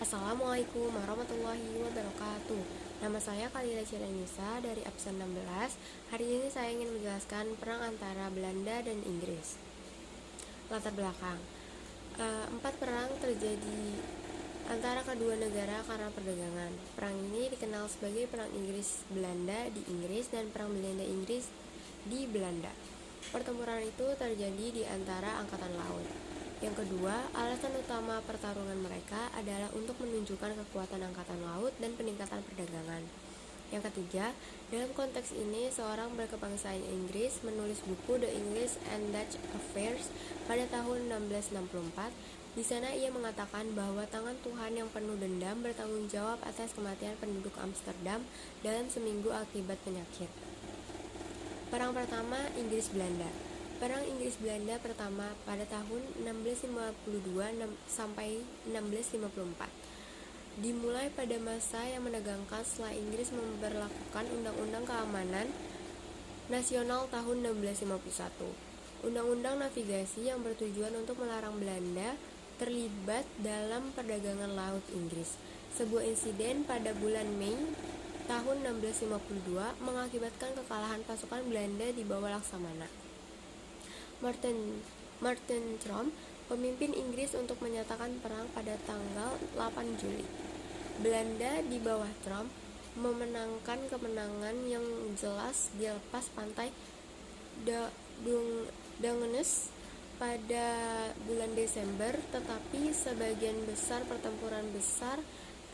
Assalamualaikum warahmatullahi wabarakatuh. Nama saya Kalila Cirenisa dari absen 16. Hari ini saya ingin menjelaskan perang antara Belanda dan Inggris. Latar belakang. Empat perang terjadi antara kedua negara karena perdagangan. Perang ini dikenal sebagai Perang Inggris-Belanda di Inggris dan Perang Belanda-Inggris di Belanda. Pertempuran itu terjadi di antara angkatan laut. Yang kedua, alasan utama pertarungan mereka adalah untuk menunjukkan kekuatan angkatan laut dan peningkatan perdagangan. Yang ketiga, dalam konteks ini, seorang berkebangsaan Inggris menulis buku The English and Dutch Affairs pada tahun 1664. Di sana ia mengatakan bahwa tangan Tuhan yang penuh dendam bertanggung jawab atas kematian penduduk Amsterdam dalam seminggu akibat penyakit. Perang pertama Inggris-Belanda. Perang Inggris-Belanda pertama pada tahun 1652 sampai 1654 dimulai pada masa yang menegangkan setelah Inggris memberlakukan Undang-Undang Keamanan Nasional tahun 1651. Undang-undang navigasi yang bertujuan untuk melarang Belanda terlibat dalam perdagangan laut Inggris. Sebuah insiden pada bulan Mei tahun 1652 mengakibatkan kekalahan pasukan Belanda di bawah Laksamana Martin Tromp, pemimpin Inggris, untuk menyatakan perang pada tanggal 8 Juli. Belanda di bawah Tromp memenangkan kemenangan yang jelas di lepas pantai Dungeness pada bulan Desember, tetapi sebagian besar pertempuran besar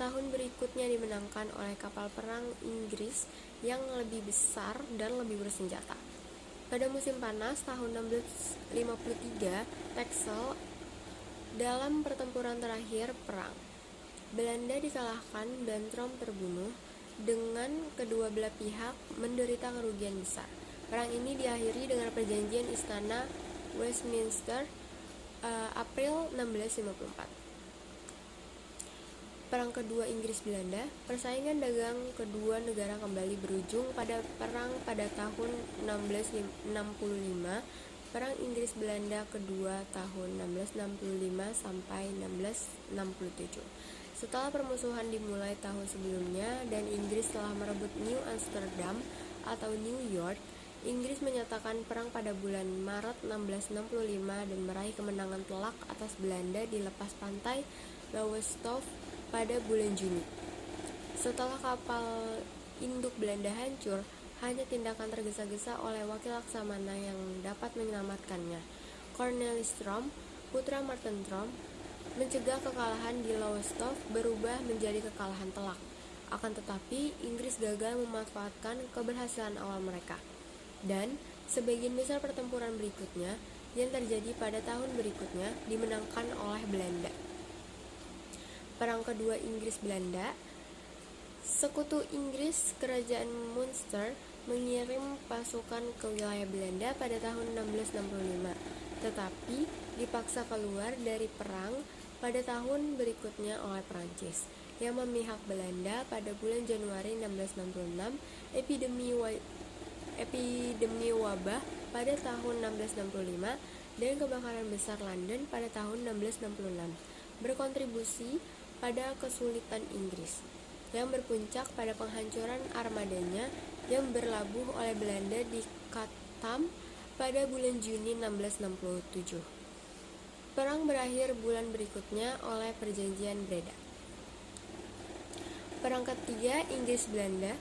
tahun berikutnya dimenangkan oleh kapal perang Inggris yang lebih besar dan lebih bersenjata. Pada musim panas tahun 1653, Texel, dalam pertempuran terakhir perang, Belanda dikalahkan dan Tromp terbunuh, dengan kedua belah pihak menderita kerugian besar. Perang ini diakhiri dengan perjanjian Istana Westminster April 1654. Perang kedua Inggris-Belanda, persaingan dagang kedua negara kembali berujung pada perang pada tahun 1665. Perang Inggris-Belanda kedua tahun 1665 sampai 1667. Setelah permusuhan dimulai tahun sebelumnya dan Inggris telah merebut New Amsterdam atau New York, Inggris menyatakan perang pada bulan Maret 1665 dan meraih kemenangan telak atas Belanda di lepas pantai Lowestoft pada bulan Juni. Setelah kapal induk Belanda hancur, hanya tindakan tergesa-gesa oleh wakil Laksamana yang dapat menyelamatkannya. Cornelis Tromp, putra Martin Tromp, mencegah kekalahan di Lowestoft berubah menjadi kekalahan telak. Akan tetapi, Inggris gagal memanfaatkan keberhasilan awal mereka. Dan sebagian besar pertempuran berikutnya yang terjadi pada tahun berikutnya dimenangkan oleh Belanda. Perang kedua Inggris-Belanda. Sekutu Inggris, Kerajaan Munster, mengirim pasukan ke wilayah Belanda pada tahun 1665, tetapi dipaksa keluar dari perang pada tahun berikutnya oleh Prancis, yang memihak Belanda pada bulan Januari 1666. Epidemi wabah pada tahun 1665 dan kebakaran besar London pada tahun 1666 berkontribusi pada kesulitan Inggris, yang berpuncak pada penghancuran armadanya yang berlabuh oleh Belanda di Chatham pada bulan Juni 1667. Perang berakhir bulan berikutnya oleh Perjanjian Breda. Perang ketiga Inggris-Belanda.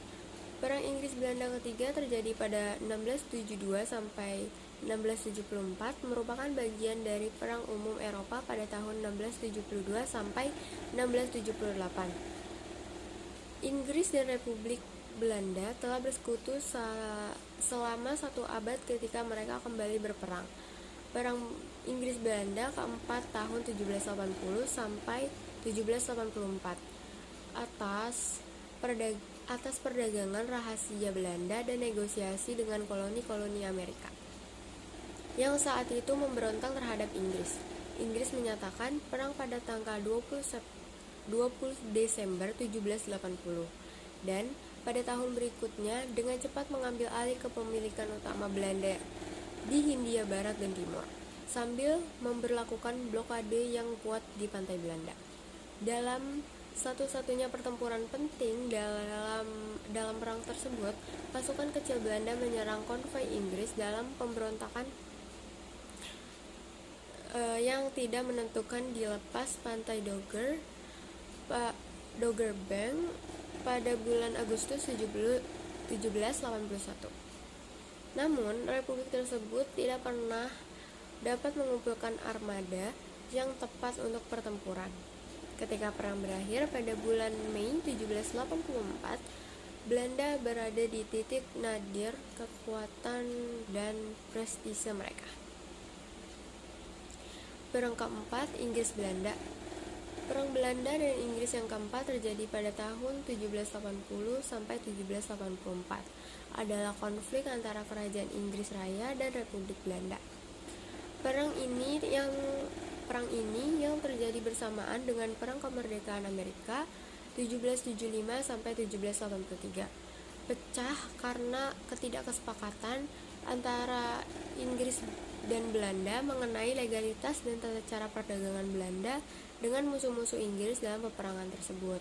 Perang Inggris-Belanda ketiga terjadi pada 1672 sampai 1674, merupakan bagian dari Perang Umum Eropa pada tahun 1672 sampai 1678. Inggris dan Republik Belanda telah bersekutu selama 1 abad ketika mereka kembali berperang. Perang Inggris-Belanda keempat tahun 1780 sampai 1784 atas perdagangan rahasia Belanda dan negosiasi dengan koloni-koloni Amerika yang saat itu memberontak terhadap Inggris. Inggris menyatakan perang pada tanggal 20 Desember 1780 dan pada tahun berikutnya dengan cepat mengambil alih kepemilikan utama Belanda di Hindia Barat dan Timur, sambil memberlakukan blokade yang kuat di pantai Belanda. Dalam satu-satunya pertempuran penting dalam perang tersebut, pasukan kecil Belanda menyerang konvoi Inggris dalam pemberontakan yang tidak menentukan di lepas pantai Dogger Bank pada bulan Agustus 1781. Namun, republik tersebut tidak pernah dapat mengumpulkan armada yang tepat untuk pertempuran. Ketika perang berakhir pada bulan Mei 1784, Belanda berada di titik nadir kekuatan dan prestise mereka. Perang keempat, Inggris-Belanda. Perang Belanda dan Inggris yang keempat terjadi pada tahun 1780 sampai 1784. Adalah konflik antara Kerajaan Inggris Raya dan Republik Belanda. Perang ini yang terjadi bersamaan dengan Perang Kemerdekaan Amerika 1775 sampai 1783. Pecah karena ketidakkesepakatan antara Inggris dan Belanda mengenai legalitas dan tata cara perdagangan Belanda dengan musuh-musuh Inggris dalam peperangan tersebut.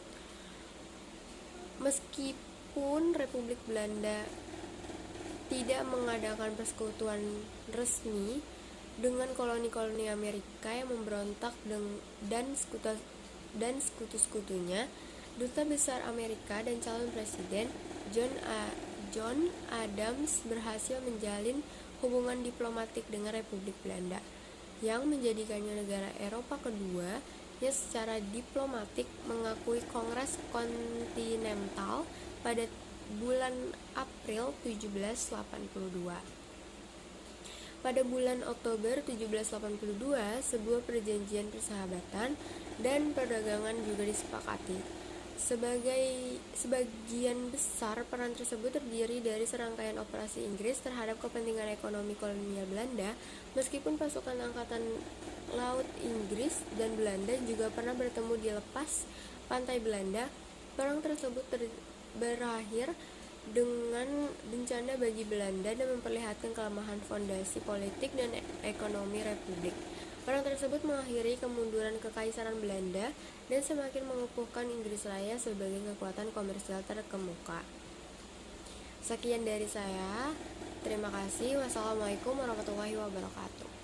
Meskipun Republik Belanda tidak mengadakan persekutuan resmi dengan koloni-koloni Amerika yang memberontak dan sekutu-sekutunya, Duta Besar Amerika dan calon presiden John Adams berhasil menjalin hubungan diplomatik dengan Republik Belanda, yang menjadikannya negara Eropa kedua yang secara diplomatik mengakui Kongres Kontinental pada bulan April 1782. Pada bulan Oktober 1782, sebuah perjanjian persahabatan dan perdagangan juga disepakati. Sebagian besar peran tersebut terdiri dari serangkaian operasi Inggris terhadap kepentingan ekonomi kolonial Belanda, meskipun pasukan angkatan laut Inggris dan Belanda juga pernah bertemu di lepas pantai Belanda. Perang tersebut berakhir dengan bencana bagi Belanda dan memperlihatkan kelemahan fondasi politik dan ekonomi republik. Perang tersebut mengakhiri kemunduran Kekaisaran Belanda dan semakin mengukuhkan Inggris Raya sebagai kekuatan komersial terkemuka. Sekian dari saya. Terima kasih. Wassalamualaikum warahmatullahi wabarakatuh.